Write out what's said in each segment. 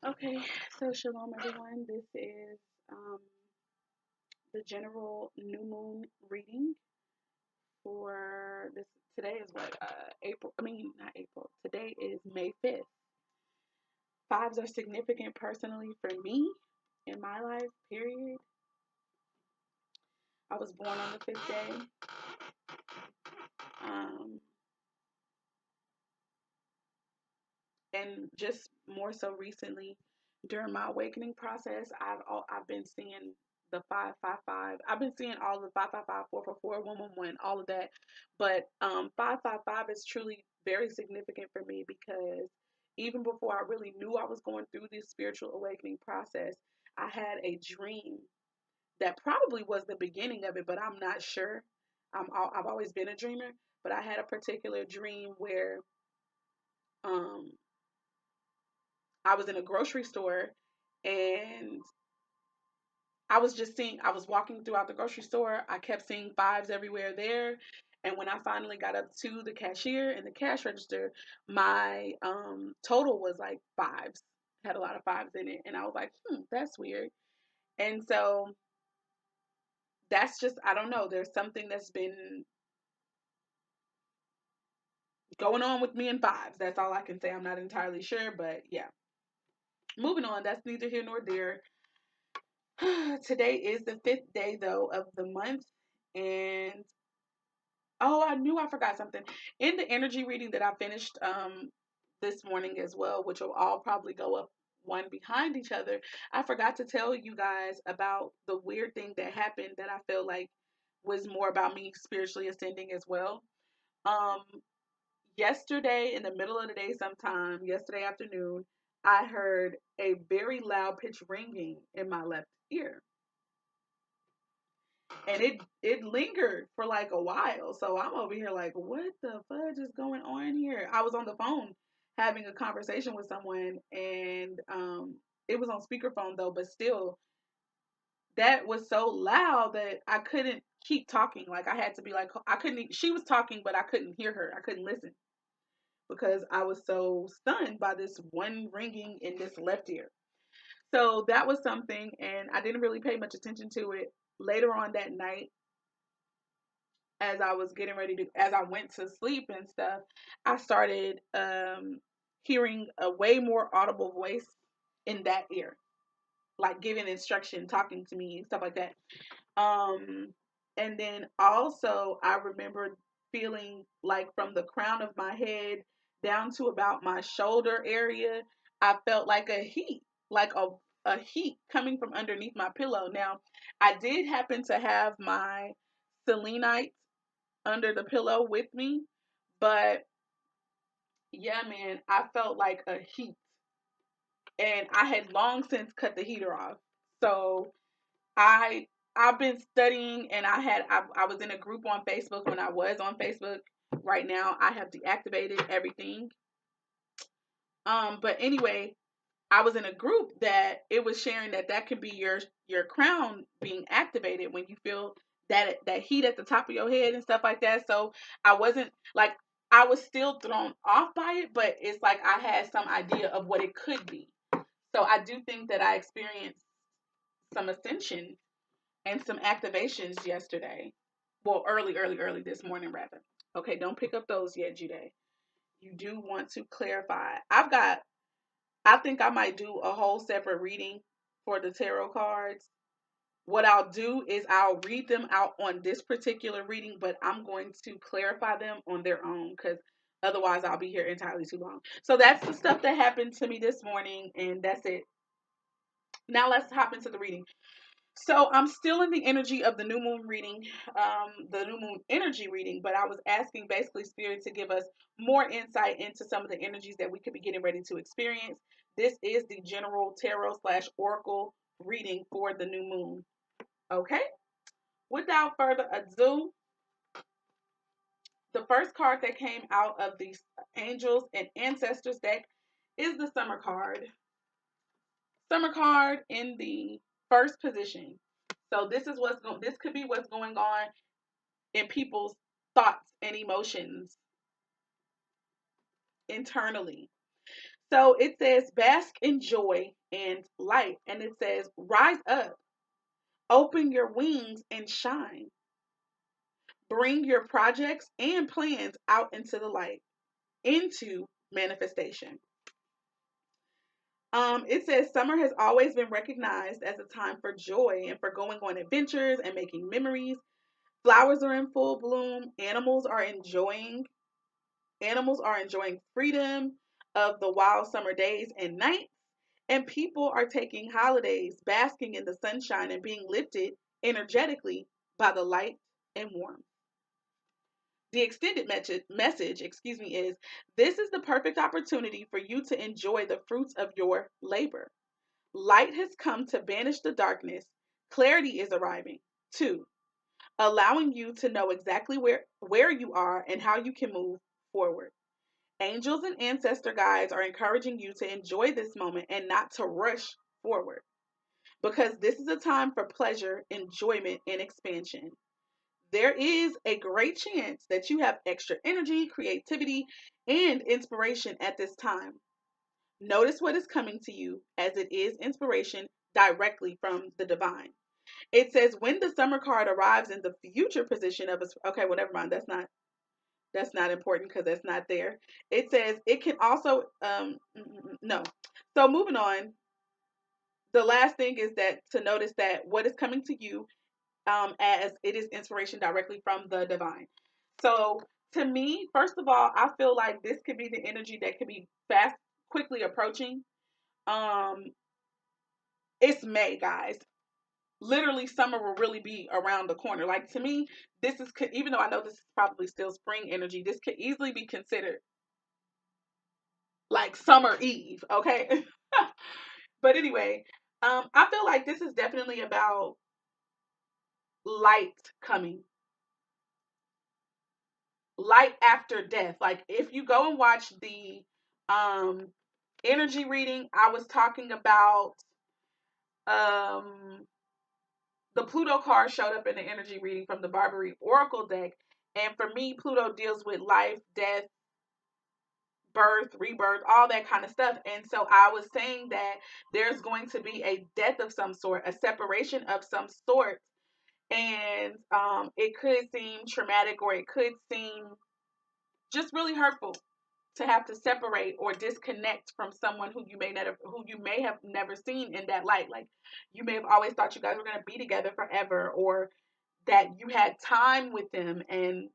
Okay, so shalom everyone. This is um, the general new moon reading for this. Today is what April. I mean, not April. Today is May 5th. Fives are significant personally for me in my life. Period. I was born on the fifth day. Um, and just more so recently during my awakening process, I've been seeing the 555. I've been seeing all the 555, 444, 111, all of that. But 555 is truly very significant for me because even before I really knew I was going through this spiritual awakening process, I had a dream that probably was the beginning of it, but I'm not sure. I've always been a dreamer, but I had a particular dream where um, I was in a grocery store and I was walking throughout the grocery store. I kept seeing fives everywhere there. And when I finally got up to the cashier and the cash register, my total was like fives, had a lot of fives in it. And I was like, that's weird. And so that's just, I don't know. There's something that's been going on with me in fives. That's all I can say. I'm not entirely sure, but yeah. Moving on, that's neither here nor there. Today is the fifth day, though, of the month. And oh, I knew I forgot something. In the energy reading that I finished this morning as well, which will all probably go up one behind each other, I forgot to tell you guys about the weird thing that happened that I feel like was more about me spiritually ascending as well. Um, Yesterday, in the middle of the day, sometime yesterday afternoon, I heard a very loud pitch ringing in my left ear, and it lingered for like a while. So I'm over here like, what the fudge is going on here? I was on the phone having a conversation with someone, and it was on speakerphone though, but still, that was so loud that I couldn't keep talking. Like I had to be like, I couldn't. She was talking, but I couldn't hear her. I couldn't listen because I was so stunned by this one ringing in this left ear. So that was something, and I didn't really pay much attention to it. Later on that night, as I was getting ready to, as I went to sleep and stuff, I started hearing a way more audible voice in that ear, like giving instruction, talking to me, stuff like that. Um, and then also, I remember feeling like from the crown of my head down to about my shoulder area, I felt like a heat, like a heat coming from underneath my pillow. Now, I did happen to have my selenite under the pillow with me. But yeah, man, I felt like a heat. And I had long since cut the heater off. So I I've been studying and I was in a group on Facebook when I was on Facebook. Right now I have deactivated everything. But anyway, I was in a group that it was sharing that could be your crown being activated when you feel that heat at the top of your head and stuff like that. So I wasn't like I was still thrown off by it, but it's like I had some idea of what it could be. So I do think that I experienced some ascension and some activations yesterday. Well, early this morning rather. Okay, don't pick up those yet, Jude. You do want to clarify. I think I might do a whole separate reading for the tarot cards. What I'll do is I'll read them out on this particular reading, but I'm going to clarify them on their own because otherwise I'll be here entirely too long. So that's the stuff that happened to me this morning, and that's it. Now let's hop into the reading. So I'm still in the energy of the new moon reading, the new moon energy reading, but I was asking basically Spirit to give us more insight into some of the energies that we could be getting ready to experience. This is the general tarot slash oracle reading for the new moon. Okay. Without further ado, the first card that came out of the angels and ancestors deck is the summer card. Summer card in the first position. So this could be what's going on in people's thoughts and emotions internally. So it says, bask in joy and light. And it says, rise up, open your wings and shine. Bring your projects and plans out into the light, into manifestation. It says summer has always been recognized as a time for joy and for going on adventures and making memories. Flowers are in full bloom. Animals are enjoying freedom of the wild summer days and nights. And people are taking holidays, basking in the sunshine and being lifted energetically by the light and warmth. The extended message, is this is the perfect opportunity for you to enjoy the fruits of your labor. Light has come to banish the darkness. Clarity is arriving. 2, allowing you to know exactly where you are and how you can move forward. Angels and ancestor guides are encouraging you to enjoy this moment and not to rush forward, because this is a time for pleasure, enjoyment, and expansion. There is a great chance that you have extra energy, creativity, and inspiration at this time. Notice what is coming to you, as it is inspiration directly from the divine. It says when the summer card arrives in the future position of a, okay, well, never mind. That's not important because that's not there. It says it can also no. So moving on, the last thing is that to notice that what is coming to you, as it is inspiration directly from the divine. So to me, first of all, I feel like this could be the energy that could be quickly approaching. Um, it's May, guys. Literally, summer will really be around the corner. Like, to me, this is, even though I know this is probably still spring energy, this could easily be considered like summer eve. Okay. But anyway, I feel like this is definitely about light coming, light after death. Like, if you go and watch the um energy reading, I was talking about um the Pluto card showed up in the energy reading from the Barbary Oracle deck. And for me, Pluto deals with life, death, birth, rebirth, all that kind of stuff. And so I was saying that there's going to be a death of some sort, a separation of some sort. And it could seem traumatic, or it could seem just really hurtful to have to separate or disconnect from someone who you may have never seen in that light. Like, you may have always thought you guys were going to be together forever, or that you had time with them, and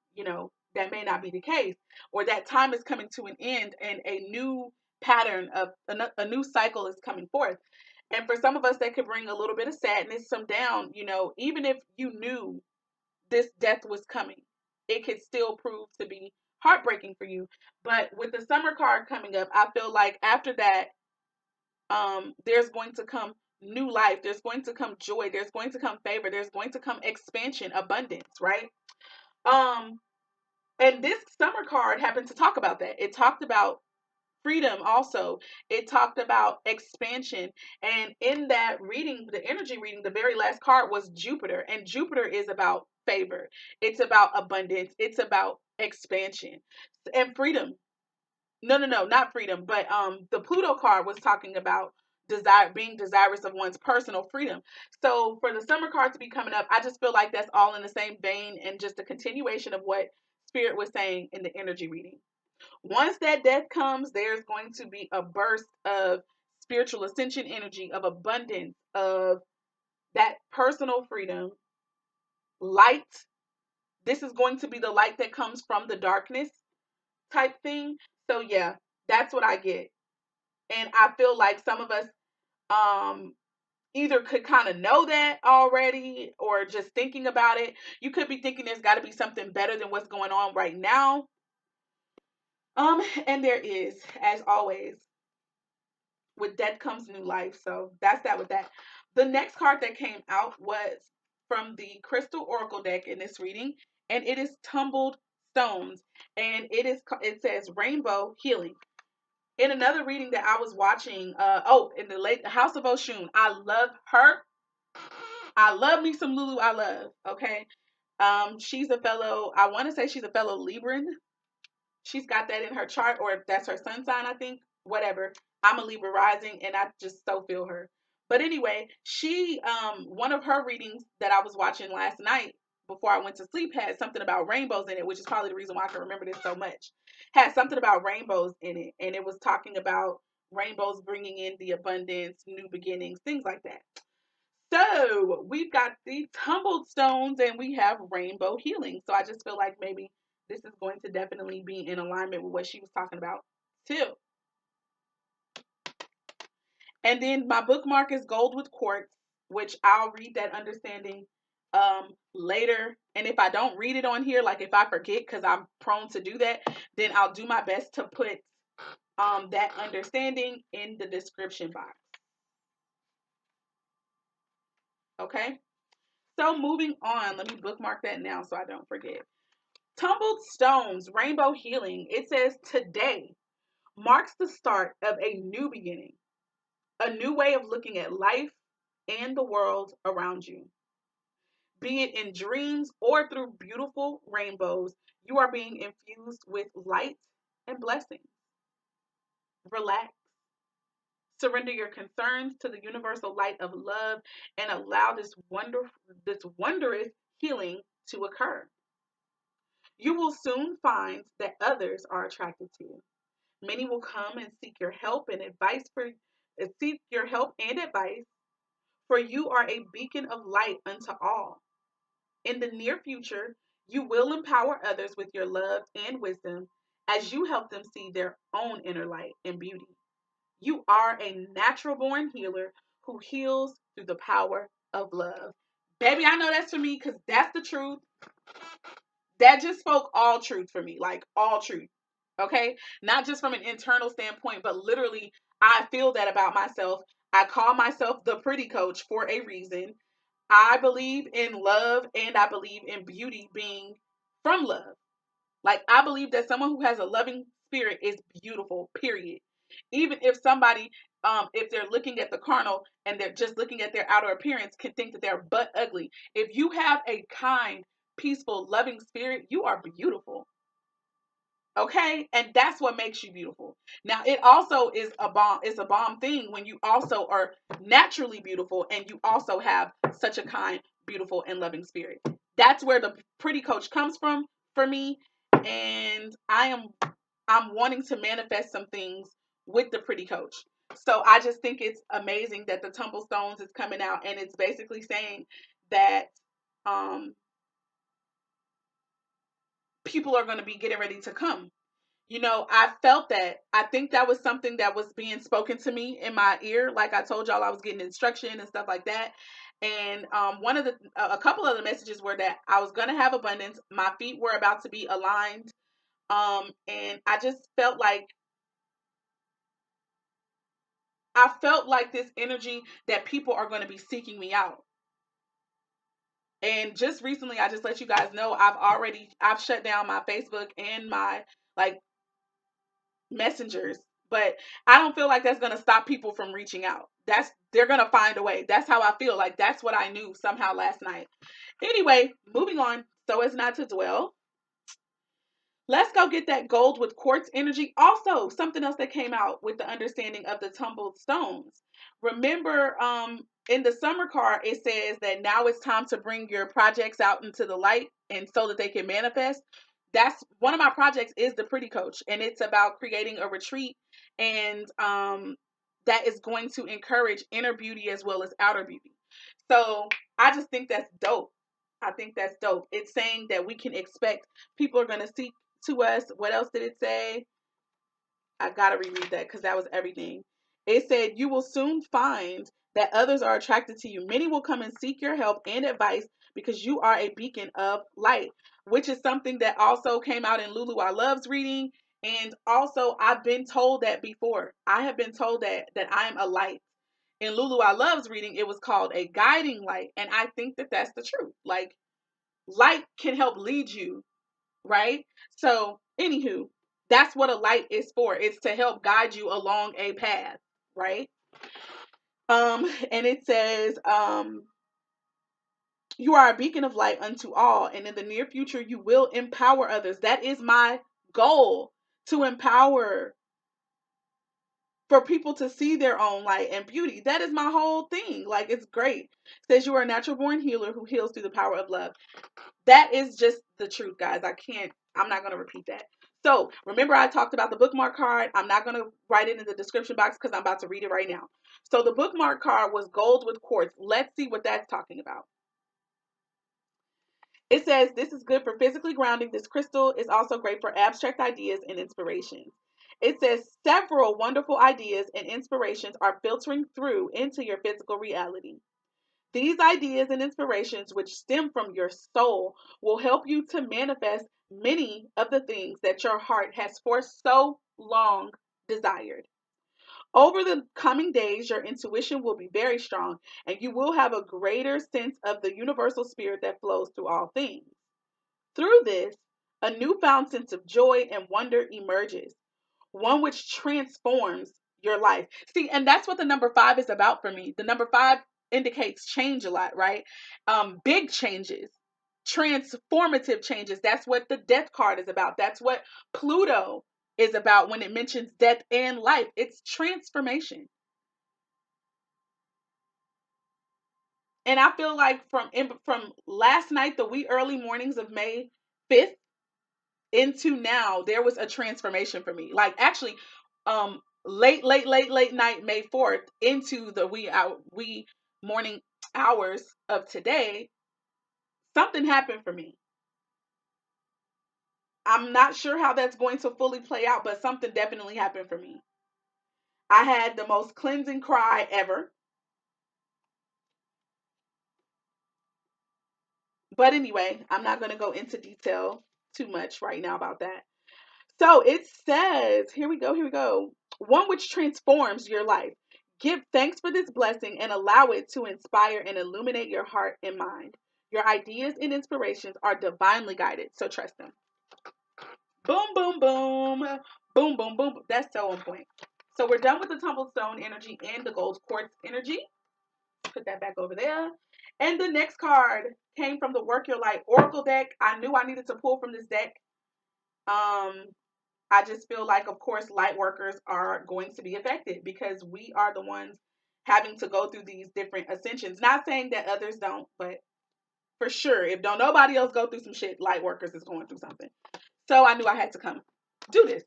that may not be the case, or that time is coming to an end and a new pattern of a new cycle is coming forth. And for some of us, that could bring a little bit of sadness, some down. Even if you knew this death was coming, it could still prove to be heartbreaking for you. But with the summer card coming up, I feel like after that, there's going to come new life, there's going to come joy, there's going to come favor, there's going to come expansion, abundance, right? um and this summer card happened to talk about that. It talked about freedom also. It talked about expansion. And in that reading, the energy reading, the very last card was Jupiter. And Jupiter is about favor. It's about abundance. It's about expansion and freedom. No, no, no, not freedom. But the Pluto card was talking about being desirous of one's personal freedom. So for the summer card to be coming up, I just feel like that's all in the same vein and just a continuation of what Spirit was saying in the energy reading. Once that death comes, there's going to be a burst of spiritual ascension energy, of abundance, of that personal freedom, light. This is going to be the light that comes from the darkness type thing. So yeah, that's what I get. And I feel like some of us um either could kind of know that already, or just thinking about it. You could be thinking there's got to be something better than what's going on right now. And there is, as always. With death comes new life. So that's that with that. The next card that came out was from the Crystal Oracle deck in this reading, and it is Tumbled Stones, and it says Rainbow Healing. In another reading that I was watching, in the late House of Oshun, I love her. I love me some Lulu. I love. Okay, she's a fellow. I want to say she's a fellow Libran. She's got that in her chart, or that's her sun sign, I think. whatever. I'm a Libra rising, and I just so feel her. But anyway, she one of her readings that I was watching last night before I went to sleep had something about rainbows in it, which is probably the reason why I can remember this so much. Had something about rainbows in it, and it was talking about rainbows bringing in the abundance, new beginnings, things like that. So we've got the tumbled stones and we have rainbow healing. So I just feel like maybe this is going to definitely be in alignment with what she was talking about too. And then my bookmark is gold with quartz, which I'll read that understanding later. And if I don't read it on here, like if I forget, because I'm prone to do that, then I'll do my best to put that understanding in the description box. Okay. So moving on, let me bookmark that now so I don't forget. Tumbled stones, rainbow healing. It says today marks the start of a new beginning, a new way of looking at life and the world around you. Be it in dreams or through beautiful rainbows, you are being infused with light and blessings. Relax. Surrender your concerns to the universal light of love and allow this wondrous healing to occur. You will soon find that others are attracted to you. Many will come and seek your help and advice for you are a beacon of light unto all. In the near future, you will empower others with your love and wisdom as you help them see their own inner light and beauty. You are a natural born healer who heals through the power of love. Baby, I know that's for me because that's the truth. That just spoke all truth for me, like all truth. Okay? Not just from an internal standpoint, but literally, I feel that about myself. I call myself the pretty coach for a reason. I believe in love and I believe in beauty being from love. Like, I believe that someone who has a loving spirit is beautiful, period. Even if somebody, if they're looking at the carnal and they're just looking at their outer appearance, can think that they're butt ugly. If you have a kind, peaceful, loving spirit, you are beautiful. Okay, and that's what makes you beautiful. Now, it also is a bomb. It's a bomb thing when you also are naturally beautiful and you also have such a kind, beautiful, and loving spirit. That's where the pretty coach comes from for me, and I'm wanting to manifest some things with the pretty coach. So I just think it's amazing that the Tumble Stones is coming out, and it's basically saying that people are going to be getting ready to come. You know, I felt that. I think that was something that was being spoken to me in my ear. Like I told y'all, I was getting instruction and stuff like that. And a couple of the messages were that I was going to have abundance. My feet were about to be aligned. And I felt like this energy that people are going to be seeking me out. And just recently, I just let you guys know, I've shut down my Facebook and my like messengers, but I don't feel like that's going to stop people from reaching out. They're going to find a way. That's how I feel. Like, that's what I knew somehow last night. Anyway, moving on so as not to dwell. Let's go get that gold with quartz energy. Also, something else that came out with the understanding of the tumbled stones. Remember, in the summer card, it says that now it's time to bring your projects out into the light and so that they can manifest. That's one of my projects is the Pretty Coach, and it's about creating a retreat and that is going to encourage inner beauty as well as outer beauty. So I just think that's dope. I think that's dope. It's saying that we can expect people are going to seek to us. What else did it say? I gotta reread that because that was everything. It said, you will soon find that others are attracted to you. Many will come and seek your help and advice because you are a beacon of light, which is something that also came out in Lulu I Love's reading. And also, I've been told that before. I have been told that I am a light. In Lulu I Love's reading, it was called a guiding light. And I think that that's the truth. Like, light can help lead you, right? So, anywho, that's what a light is for. It's to help guide you along a path, right? And it says, you are a beacon of light unto all, and in the near future you will empower others. That is my goal, to empower for people to see their own light and beauty. That is my whole thing. Like, it's great. It says you are a natural born healer who heals through the power of love. That is just the truth, guys. I'm not going to repeat that. So remember, I talked about the bookmark card. I'm not going to write it in the description box because I'm about to read it right now. So the bookmark card was gold with quartz. Let's see what that's talking about. It says this is good for physically grounding. This crystal is also great for abstract ideas and inspirations. It says several wonderful ideas and inspirations are filtering through into your physical reality. These ideas and inspirations, which stem from your soul, will help you to manifest many of the things that your heart has for so long desired. Over the coming days, your intuition will be very strong, and you will have a greater sense of the universal spirit that flows through all things. Through this, a newfound sense of joy and wonder emerges, one which transforms your life. See, and that's what the number 5 is about for me. The number 5 indicates change a lot, right? Big changes, transformative changes. That's what the death card is about. That's what Pluto is about when it mentions death and life. It's transformation. And I feel like from last night, the wee early mornings of May 5th, into now, there was a transformation for me. Like, actually, late night May 4th into the wee morning hours of today, something happened for me. I'm not sure how that's going to fully play out, but something definitely happened for me. I had the most cleansing cry ever. But anyway, I'm not going to go into detail too much right now about that. So it says, here we go. One which transforms your life. Give thanks for this blessing and allow it to inspire and illuminate your heart and mind. Your ideas and inspirations are divinely guided, so trust them. Boom, boom, boom. Boom, boom, boom. That's so on point. So we're done with the tumblestone energy and the gold quartz energy. Put that back over there. And the next card came from the Work Your Light Oracle deck. I knew I needed to pull from this deck. I just feel like, of course, light workers are going to be affected because we are the ones having to go through these different ascensions. Not saying that others don't, but for sure, if don't nobody else go through some shit, light workers is going through something. So I knew I had to come do this.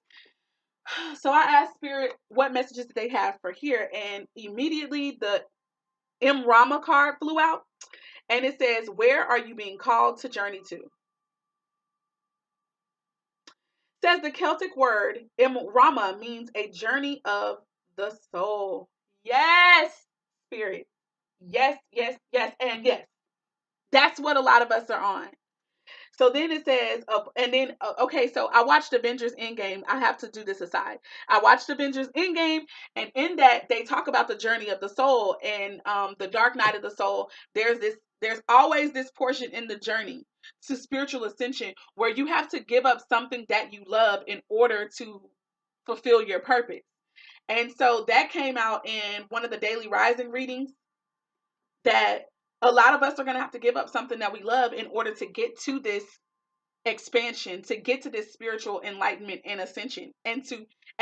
So I asked Spirit what messages did they have for here, and immediately the M Rama card flew out, and it says, "Where are you being called to journey to?" Says the Celtic word Rama means a journey of the soul. Yes, Spirit. Yes, yes, yes, and yes. That's what a lot of us are on. So then it says, okay, so I watched Avengers Endgame. I have to do this aside. I watched Avengers Endgame, and in that, they talk about the journey of the soul and the dark night of the soul. There's always this portion in the journey to spiritual ascension where you have to give up something that you love in order to fulfill your purpose. And so that came out in one of the daily rising readings, that a lot of us are going to have to give up something that we love in order to get to this expansion, to get to this spiritual enlightenment and ascension, and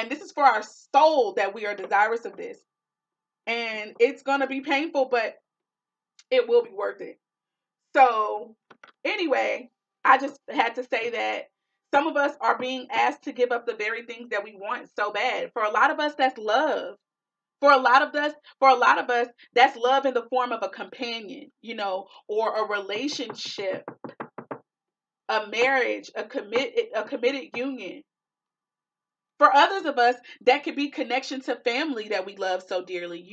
this is for our soul, that we are desirous of this. And it's going to be painful, but it will be worth it. So anyway, I just had to say that some of us are being asked to give up the very things that we want so bad. For a lot of us, that's love. For a lot of us, that's love in the form of a companion, or a relationship, a marriage, a committed union. For others of us, that could be connection to family that we love so dearly,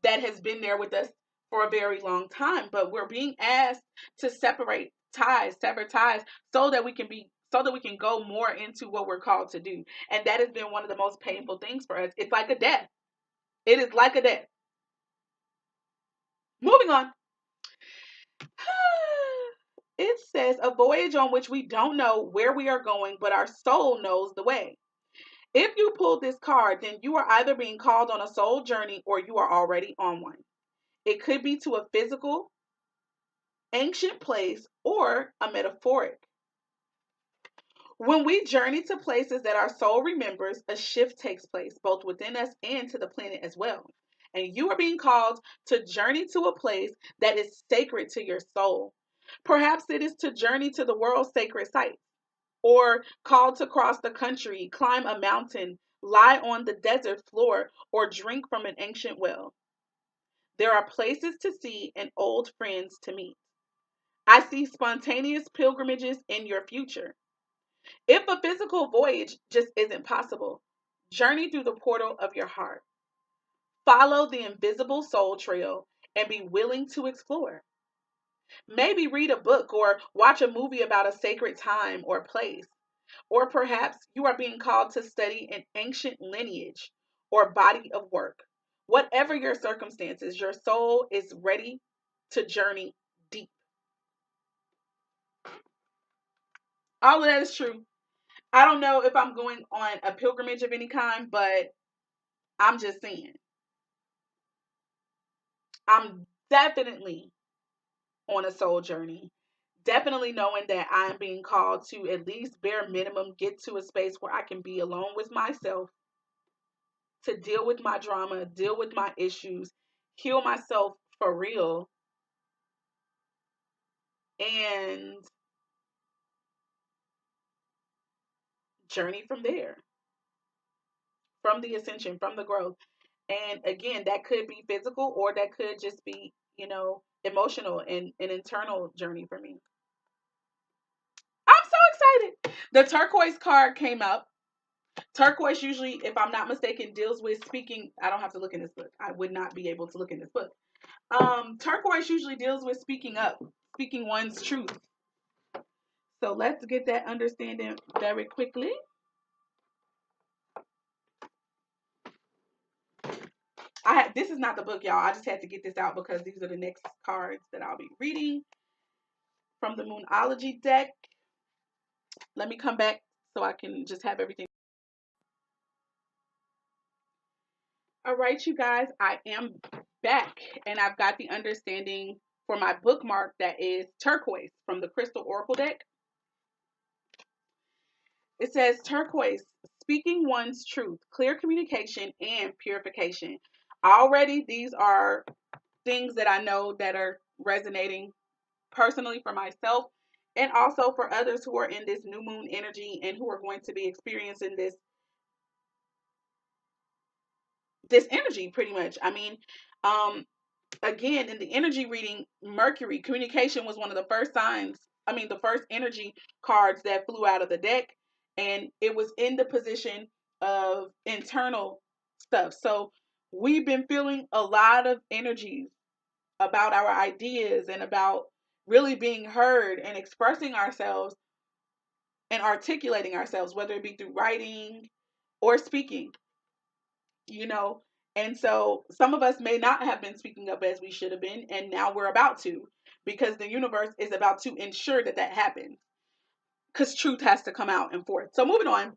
that has been there with us for a very long time. But we're being asked to sever ties, so that we can go more into what we're called to do. And that has been one of the most painful things for us. It's like a death. It is like a death. Moving on. It says a voyage on which we don't know where we are going, but our soul knows the way. If you pull this card, then you are either being called on a soul journey or you are already on one. It could be to a physical, ancient place or a metaphoric. When we journey to places that our soul remembers, a shift takes place, both within us and to the planet as well. And you are being called to journey to a place that is sacred to your soul. Perhaps it is to journey to the world's sacred sites, or called to cross the country, climb a mountain, lie on the desert floor, or drink from an ancient well. There are places to see and old friends to meet. I see spontaneous pilgrimages in your future. If a physical voyage just isn't possible, journey through the portal of your heart. Follow the invisible soul trail and be willing to explore. Maybe read a book or watch a movie about a sacred time or place. Or perhaps you are being called to study an ancient lineage or body of work. Whatever your circumstances, your soul is ready to journey deep. All of that is true. I don't know if I'm going on a pilgrimage of any kind, but I'm just saying. I'm definitely on a soul journey. Definitely knowing that I'm being called to at least bare minimum get to a space where I can be alone with myself, to deal with my drama, deal with my issues, heal myself for real, and journey from there, from the ascension, from the growth. And again, that could be physical or that could just be, emotional and an internal journey for me. I'm so excited. The turquoise card came up. Turquoise usually, if I'm not mistaken, deals with speaking. I don't have to look in this book. I would not be able to look in this book. Turquoise usually deals with speaking up, speaking one's truth. So let's get that understanding very quickly. This is not the book, y'all. I just had to get this out because these are the next cards that I'll be reading from the Moonology deck. Let me come back so I can just have everything. All right, you guys, I am back and I've got the understanding for my bookmark that is turquoise from the Crystal Oracle deck. It says turquoise, speaking one's truth, clear communication, and purification. Already, these are things that I know that are resonating personally for myself and also for others who are in this new moon energy and who are going to be experiencing this energy pretty much. I mean, again, in the energy reading, Mercury, communication was one of the first signs. I mean, the first energy cards that flew out of the deck, and it was in the position of internal stuff. So we've been feeling a lot of energies about our ideas and about really being heard and expressing ourselves and articulating ourselves, whether it be through writing or speaking, you know. And so some of us may not have been speaking up as we should have been, and now we're about to, because the universe is about to ensure that that happens, because truth has to come out and forth. So moving on,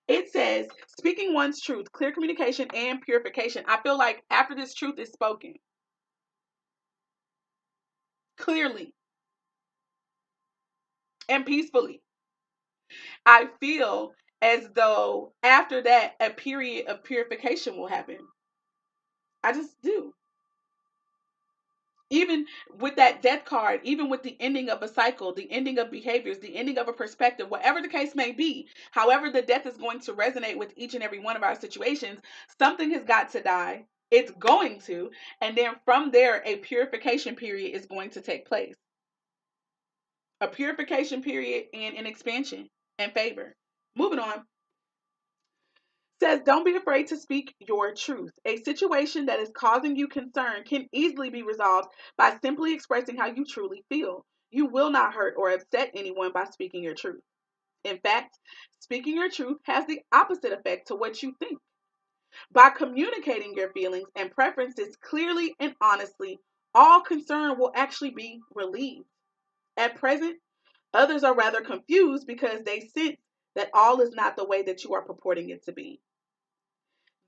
it says, speaking one's truth, clear communication, and purification. I feel like after this truth is spoken clearly and peacefully, I feel as though after that, a period of purification will happen. I just do. Even with that death card, even with the ending of a cycle, the ending of behaviors, the ending of a perspective, whatever the case may be, however the death is going to resonate with each and every one of our situations, something has got to die. It's going to. And then from there, a purification period is going to take place. A purification period and an expansion and favor. Moving on. Says, don't be afraid to speak your truth. A situation that is causing you concern can easily be resolved by simply expressing how you truly feel. You will not hurt or upset anyone by speaking your truth. In fact, speaking your truth has the opposite effect to what you think. By communicating your feelings and preferences clearly and honestly, all concern will actually be relieved. At present, others are rather confused because they sense that all is not the way that you are purporting it to be.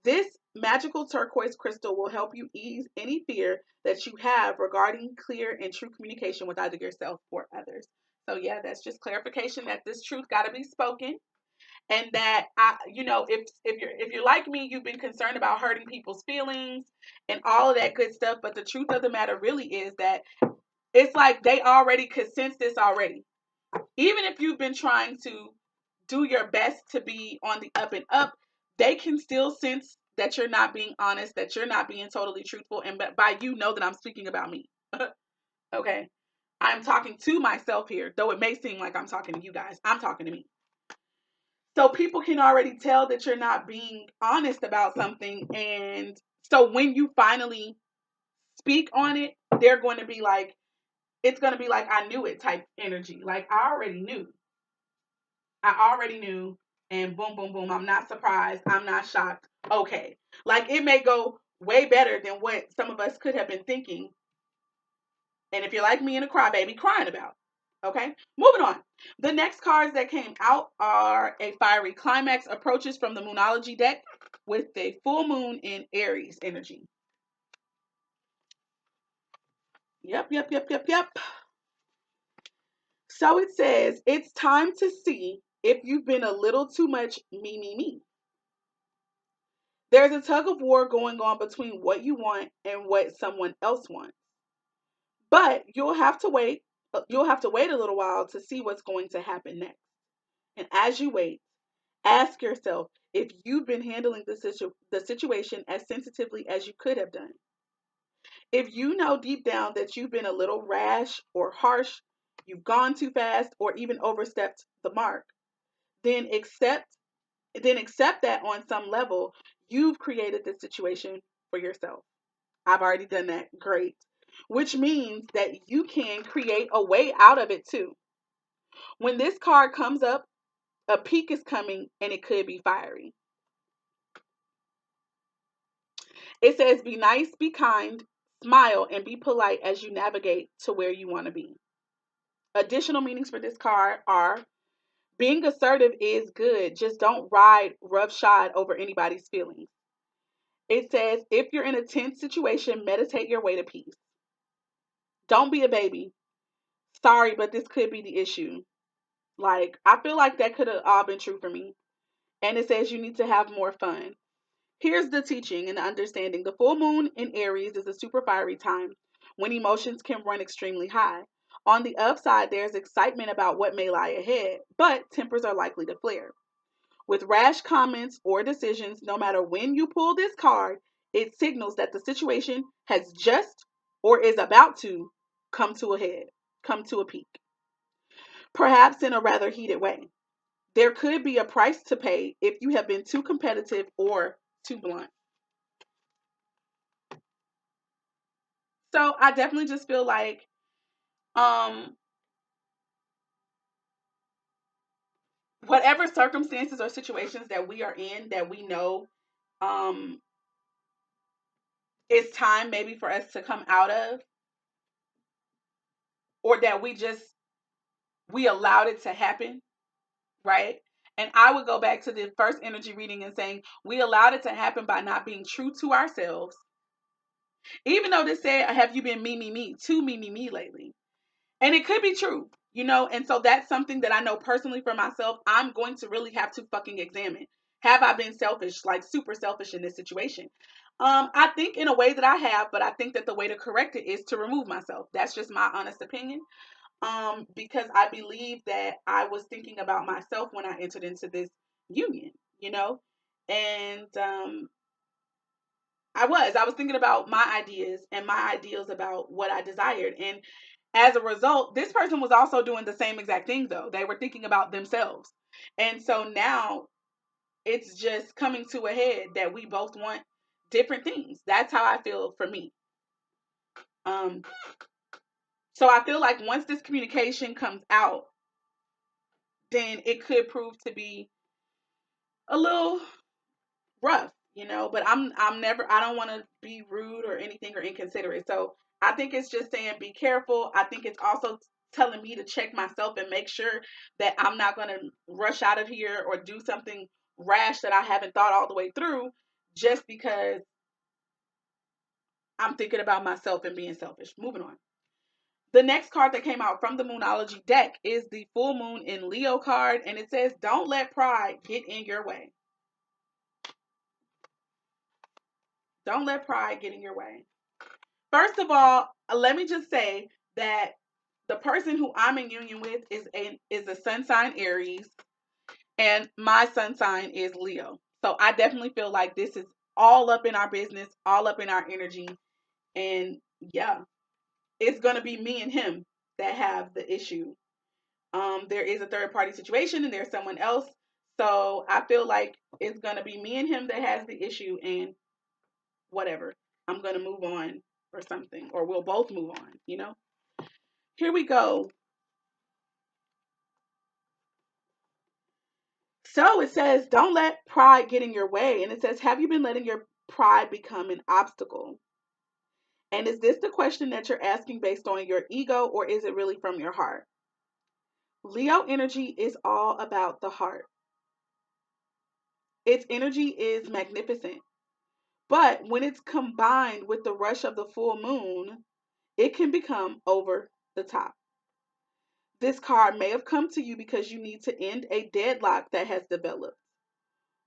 This magical turquoise crystal will help you ease any fear that you have regarding clear and true communication with either yourself or others. So yeah, that's just clarification that this truth got to be spoken. And that if you're like me, you've been concerned about hurting people's feelings and all of that good stuff. But the truth of the matter really is that it's like they already could sense this already. Even if you've been trying to do your best to be on the up and up, they can still sense that you're not being honest, that you're not being totally truthful. And by you know that I'm speaking about me. Okay. I'm talking to myself here, though it may seem like I'm talking to you guys. I'm talking to me. So people can already tell that you're not being honest about something. And so when you finally speak on it, they're going to be like, it's going to be like, I knew it type energy. Like, I already knew. I already knew. And boom, boom, boom. I'm not surprised. I'm not shocked. Okay. Like, it may go way better than what some of us could have been thinking. And if you're like me and a crybaby, crying about. Okay, moving on. The next cards that came out are a fiery climax approaches from the Moonology deck with a full moon in Aries energy. Yep. So it says, it's time to see if you've been a little too much me. There's a tug of war going on between what you want and what someone else wants. But you'll have to wait. You'll have to wait a little while to see what's going to happen next. And as you wait, ask yourself if you've been handling the situation as sensitively as you could have done. If you know deep down that you've been a little rash or harsh, you've gone too fast, or even overstepped the mark, then accept that on some level you've created this situation for yourself. I've already done that. Great. Which means that you can create a way out of it too. When this card comes up, a peak is coming and it could be fiery. It says, be nice, be kind, smile, and be polite as you navigate to where you want to be. Additional meanings for this card are, being assertive is good. Just don't ride roughshod over anybody's feelings. It says, if you're in a tense situation, meditate your way to peace. Don't be a baby. Sorry, but this could be the issue. Like, I feel like that could have all been true for me. And it says you need to have more fun. Here's the teaching and the understanding. The full moon in Aries is a super fiery time when emotions can run extremely high. On the upside, there's excitement about what may lie ahead, but tempers are likely to flare. With rash comments or decisions, no matter when you pull this card, it signals that the situation has just or is about to come to a head, come to a peak, perhaps in a rather heated way. There could be a price to pay if you have been too competitive or too blunt. So I definitely just feel like um whatever circumstances or situations that we are in that we know um it's time maybe for us to come out of, or that we allowed it to happen, right? And I would go back to the first energy reading and saying we allowed it to happen by not being true to ourselves. Even though this said, have you been too me lately? And it could be true, and so that's something that I know personally for myself. I'm going to really have to fucking examine. Have I been selfish, like super selfish in this situation? I think in a way that I have, but I think that the way to correct it is to remove myself. That's just my honest opinion. Because I believe that I was thinking about myself when I entered into this union, and I was thinking about my ideas and my ideals about what I desired. And as a result, this person was also doing the same exact thing, though. They were thinking about themselves. And so now it's just coming to a head that we both want different things. That's how I feel for me. Um, so I feel like once this communication comes out, then it could prove to be a little rough, but I don't want to be rude or anything or inconsiderate. So I think it's just saying be careful. I think it's also telling me to check myself and make sure that I'm not going to rush out of here or do something rash that I haven't thought all the way through just because I'm thinking about myself and being selfish. Moving on. The next card that came out from the Moonology deck is the full moon in Leo card, and it says, don't let pride get in your way. Don't let pride get in your way. First of all, let me just say that the person who I'm in union with is a sun sign Aries, and my sun sign is Leo. So I definitely feel like this is all up in our business, all up in our energy, and yeah, it's gonna be me and him that have the issue. There is a third party situation, and there's someone else. So I feel like it's gonna be me and him that has the issue, and whatever. I'm gonna move on or something, or we'll both move on, you know? Here we go. So it says, don't let pride get in your way. And it says, have you been letting your pride become an obstacle? And is this the question that you're asking based on your ego, or is it really from your heart? Leo energy is all about the heart. Its energy is magnificent. But when it's combined with the rush of the full moon, it can become over the top. This card may have come to you because you need to end a deadlock that has developed.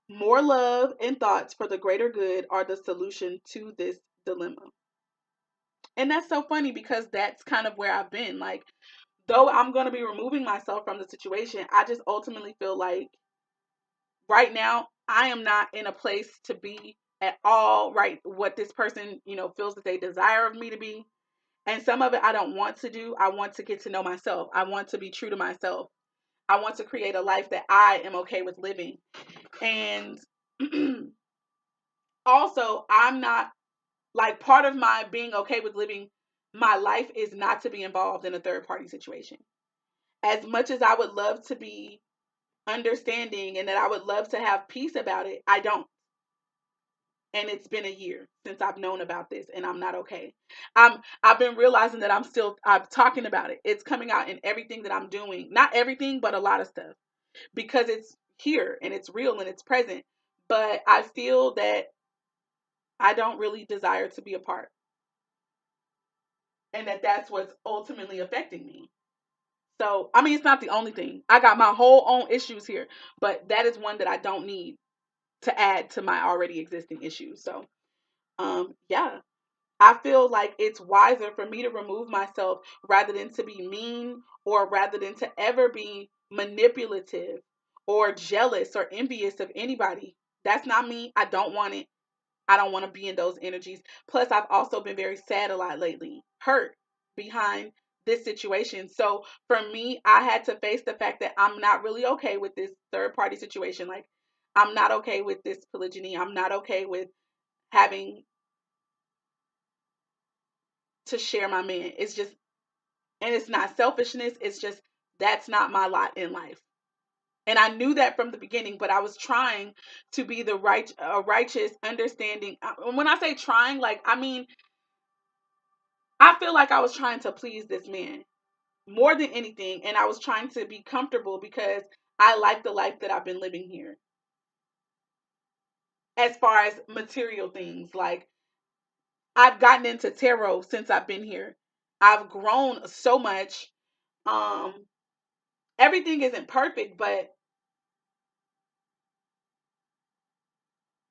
More love and thoughts for the greater good are the solution to this dilemma. And that's so funny because that's kind of where I've been. Like, though I'm going to be removing myself from the situation, I just ultimately feel like right now I am not in a place to be at all right what this person, feels that they desire of me to be. And some of it I don't want to do. I want to get to know myself. I want to be true to myself. I want to create a life that I am okay with living. And also, I'm not, like, part of my being okay with living my life is not to be involved in a third party situation. As much as I would love to be understanding and that I would love to have peace about it, I don't. And it's been a year since I've known about this, and I'm not okay. I've been realizing that I'm talking about it. It's coming out in everything that I'm doing. Not everything, but a lot of stuff. Because it's here and it's real and it's present. But I feel that I don't really desire to be a part. And that's what's ultimately affecting me. So, I mean, it's not the only thing. I got my whole own issues here, but that is one that I don't need to add to my already existing issues. So, yeah, I feel like it's wiser for me to remove myself rather than to be mean, or rather than to ever be manipulative or jealous or envious of anybody. That's not me. I don't want it. I don't want to be in those energies. Plus, I've also been very sad a lot lately, hurt behind this situation. So for me, I had to face the fact that I'm not really okay with this third party situation. Like, I'm not okay with this polygyny. I'm not okay with having to share my man. It's just, and it's not selfishness. It's just, that's not my lot in life. And I knew that from the beginning, but I was trying to be the righteous, understanding. When I say trying, like, I mean, I feel like I was trying to please this man more than anything. And I was trying to be comfortable because I like the life that I've been living here. As far as material things, like, I've gotten into tarot since I've been here. I've grown so much. Um, Everything isn't perfect, but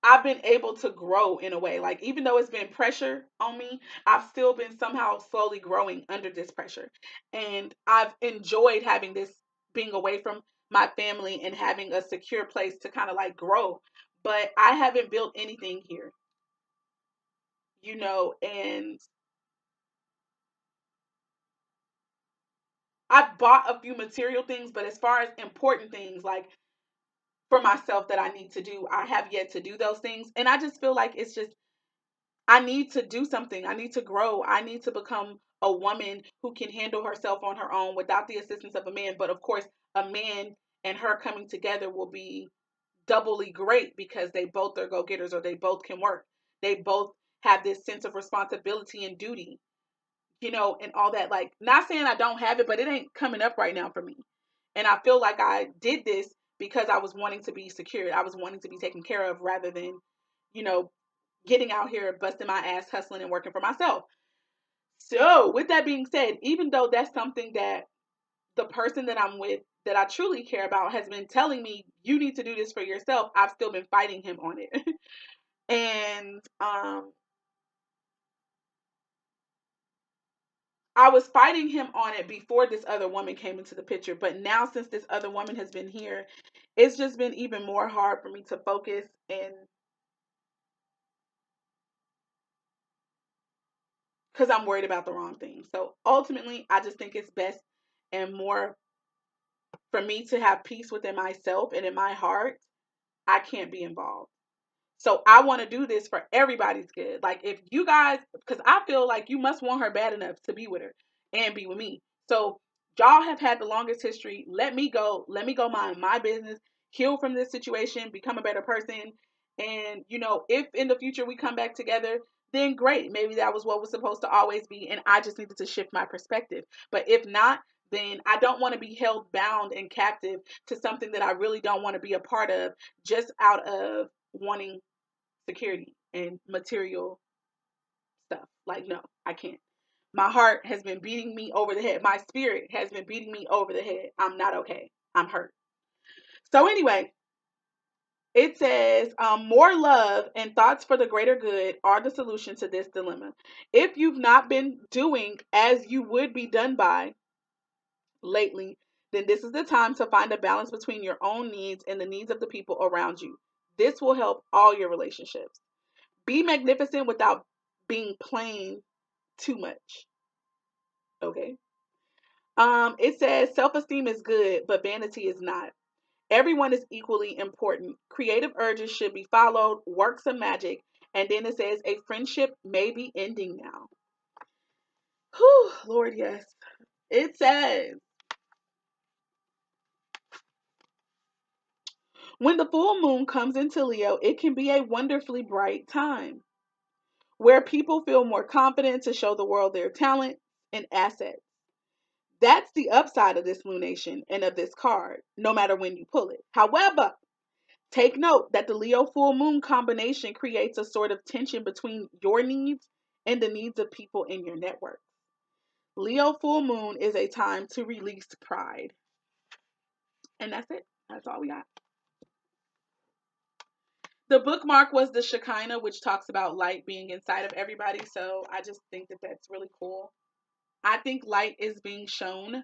I've been able to grow in a way. Like, even though it's been pressure on me, I've still been somehow slowly growing under this pressure. And I've enjoyed having this, being away from my family and having a secure place to kind of like grow. But I haven't built anything here, and I've bought a few material things, but as far as important things, like for myself that I need to do, I have yet to do those things. And I just feel like it's just, I need to do something. I need to grow. I need to become a woman who can handle herself on her own without the assistance of a man. But of course, a man and her coming together will be doubly great because they both are go-getters, or they both can work. They both have this sense of responsibility and duty, and all that. Like, not saying I don't have it, but it ain't coming up right now for me. And I feel like I did this because I was wanting to be secured. I was wanting to be taken care of rather than, you know, getting out here busting my ass, hustling and working for myself. So, with that being said, even though that's something that the person that I'm with, that I truly care about, has been telling me, you need to do this for yourself, I've still been fighting him on it. And I was fighting him on it before this other woman came into the picture. But now, since this other woman has been here, it's just been even more hard for me to focus, and because I'm worried about the wrong thing. So ultimately, I just think it's best and more for me to have peace within myself and in my heart. I can't be involved. So I want to do this for everybody's good. Like, if you guys, because I feel like you must want her bad enough to be with her and be with me. So y'all have had the longest history. Let me go. Let me go mind my business, heal from this situation, become a better person. And, if in the future we come back together, then great. Maybe that was what was supposed to always be. And I just needed to shift my perspective. But if not, then I don't want to be held bound and captive to something that I really don't want to be a part of, just out of wanting security and material stuff. Like, no, I can't. My heart has been beating me over the head. My spirit has been beating me over the head. I'm not okay. I'm hurt. So anyway, it says, more love and thoughts for the greater good are the solution to this dilemma. If you've not been doing as you would be done by lately, then this is the time to find a balance between your own needs and the needs of the people around you. This will help all your relationships. Be magnificent without being plain too much. Okay. It says self-esteem is good, but vanity is not. Everyone is equally important. Creative urges should be followed, works of magic, and then it says a friendship may be ending now. Whew, Lord, yes. It says, when the full moon comes into Leo, it can be a wonderfully bright time where people feel more confident to show the world their talent and assets. That's the upside of this lunation and of this card, no matter when you pull it. However, take note that the Leo full moon combination creates a sort of tension between your needs and the needs of people in your network. Leo full moon is a time to release pride. And that's it. That's all we got. The bookmark was the Shekinah, which talks about light being inside of everybody. So I just think that that's really cool. I think light is being shown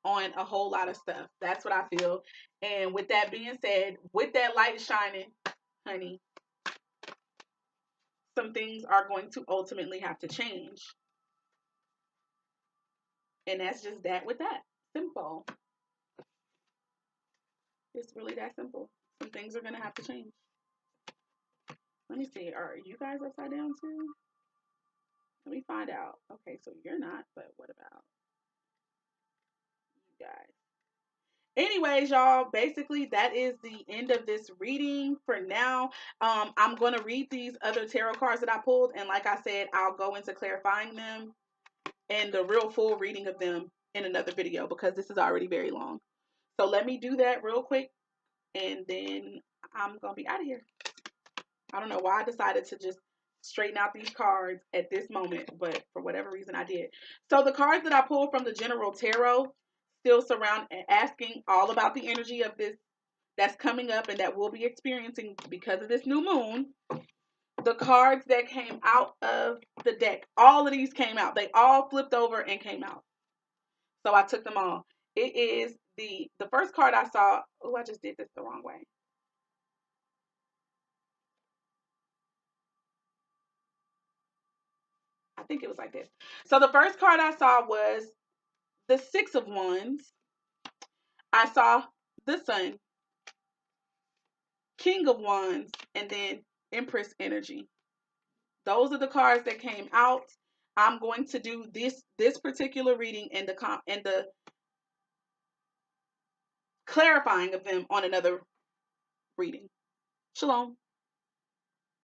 on a whole lot of stuff. That's what I feel. And with that being said, with that light shining, honey, some things are going to ultimately have to change. And that's just that with that. Simple. It's really that simple. Some things are going to have to change. Let me see. Are you guys upside down too? Let me find out. Okay, so you're not, but what about you guys? Anyways, y'all, basically that is the end of this reading for now. I'm going to read these other tarot cards that I pulled, and like I said, I'll go into clarifying them and the real full reading of them in another video, because this is already very long. So let me do that real quick, and then I'm going to be out of here. I don't know why I decided to just straighten out these cards at this moment, but for whatever reason I did. So the cards that I pulled from the General Tarot still surround and asking all about the energy of this that's coming up and that we'll be experiencing because of this new moon. The cards that came out of the deck, all of these came out. They all flipped over and came out. So I took them all. It is the first card I saw. Oh, I just did this the wrong way. I think it was like this. So the first card I saw was the Six of Wands. I saw the Sun, King of Wands, and then Empress Energy. Those are the cards that came out. I'm going to do this particular reading and the clarifying of them on another reading. Shalom.